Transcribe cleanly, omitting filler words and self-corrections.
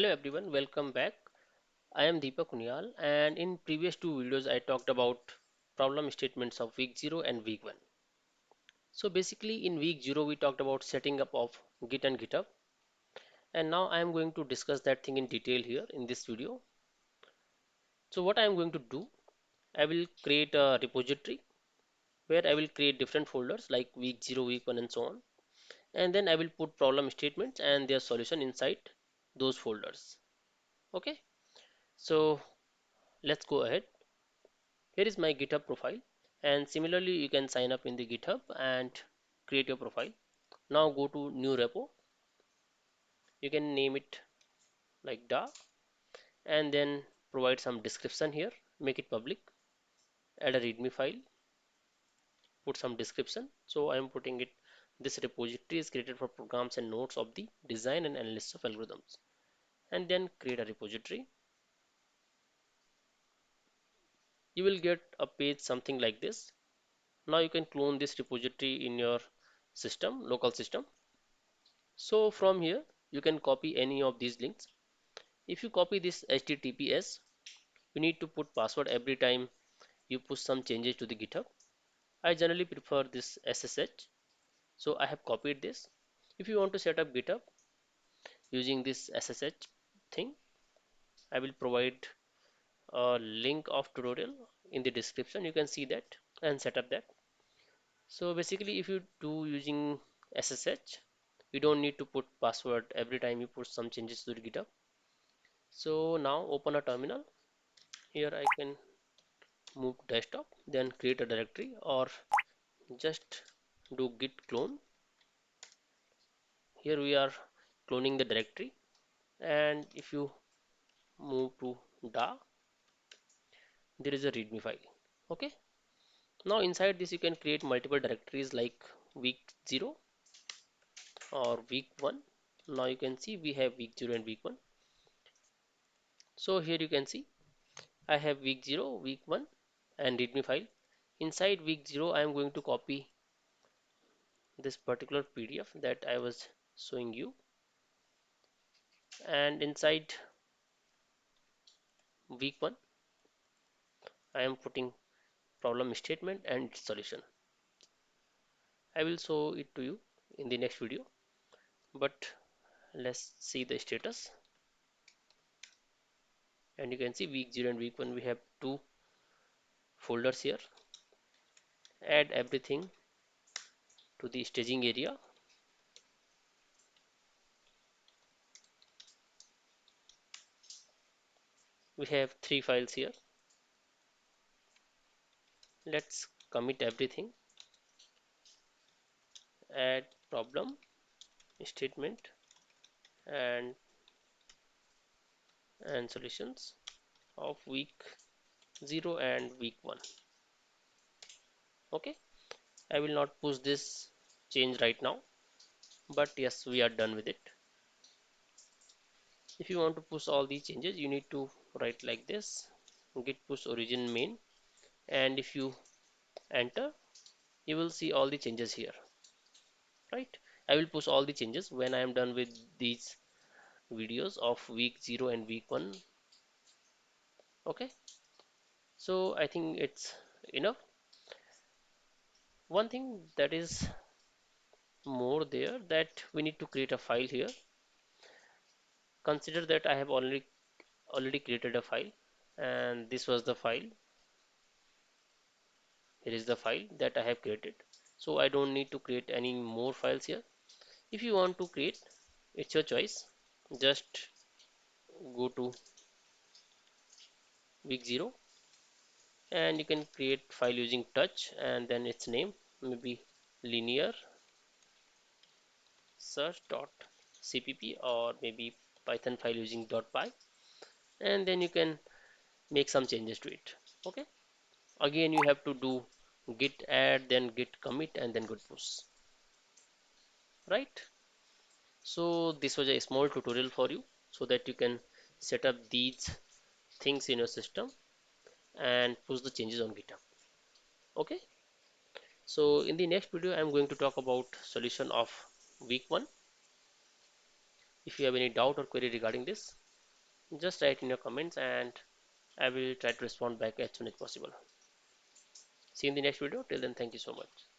Hello everyone, welcome back. I am Deepak Kunyal and in previous two videos I talked about problem statements of week 0 and week 1. So basically in week 0 we talked about setting up of Git and GitHub, and now I am going to discuss that thing in detail here in this video. So what I am going to do, I will create a repository where I will create different folders like week 0, week 1 and so on, and then I will put problem statements and their solution inside those folders. Okay, so let's go ahead. Here is my GitHub profile, and similarly you can sign up in the GitHub and create your profile. Now go to new repo. You can name it like da, and then provide some description here. Make it public. Add a readme file. Put some description. So I am putting it. This repository is created for programs and nodes of the design and analysis of algorithms. And then create a repository. You will get a page something like this. Now you can clone this repository in your system, local system. So from here you can copy any of these links. If you copy this HTTPS, you need to put password every time you push some changes to the GitHub. I generally prefer this SSH, so I have copied this. If you want to set up GitHub using this SSH thing, I will provide a link of tutorial in the description. You can see that and set up that. So basically if you do using SSH, you don't need to put password every time you put some changes to the GitHub. So now open a terminal. Here I can move to desktop, then create a directory or just do git clone. Here we are cloning the directory, and if you move to da, there is a readme file. Okay, now inside this you can create multiple directories like week 0 or week 1. Now you can see we have week 0 and week 1. So here you can see I have week 0, week 1 and readme file. Inside week 0 I am going to copy this particular PDF that I was showing you, and inside week 1 I am putting problem statement and its solution. I will show it to you in the next video, but let's see the status. And you can see week 0 and week 1 we have two folders here. Add everything to the staging area. We have three files here. Let's commit everything. Add problem statement and solutions of week 0 and week 1. Okay, I will not push this change right now, but yes, we are done with it. If you want to push all these changes, you need to write like this: git push origin main, and if you enter, you will see all the changes here. Right, I will push all the changes when I am done with these videos of week 0 and week 1. Okay, so I think it's enough. One thing that is more there, that we need to create a file here. Consider that I have already created a file, and this was the file. Here is the file that I have created, so I don't need to create any more files here. If you want to create, it's your choice. Just go to week 0 and you can create file using touch, and then its name maybe linear search.cpp, or maybe python file using .py, and then you can make some changes to it. Okay, again you have to do git add, then git commit, and then git push. Right, so this was a small tutorial for you so that you can set up these things in your system and push the changes on GitHub. Okay, so in the next video I'm going to talk about solution of week 1. If you have any doubt or query regarding this, Just write in your comments and I will try to respond back as soon as possible. See you in the next video. Till then, thank you so much.